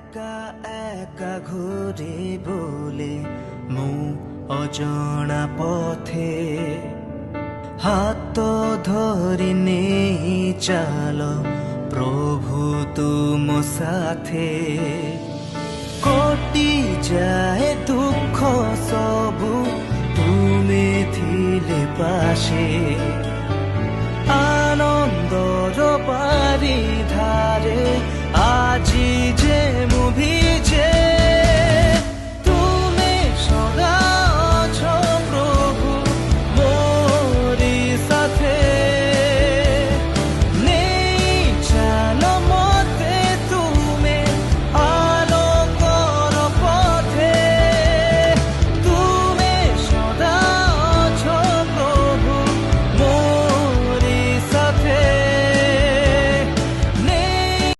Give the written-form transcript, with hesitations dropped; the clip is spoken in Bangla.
একা একা ঘুরে বলে মু অজଣା পথে হাত ধরি নেই চাল প্রভু তুম সাথে কটি যায় দুঃখ সবু তুমে থিলে পাশে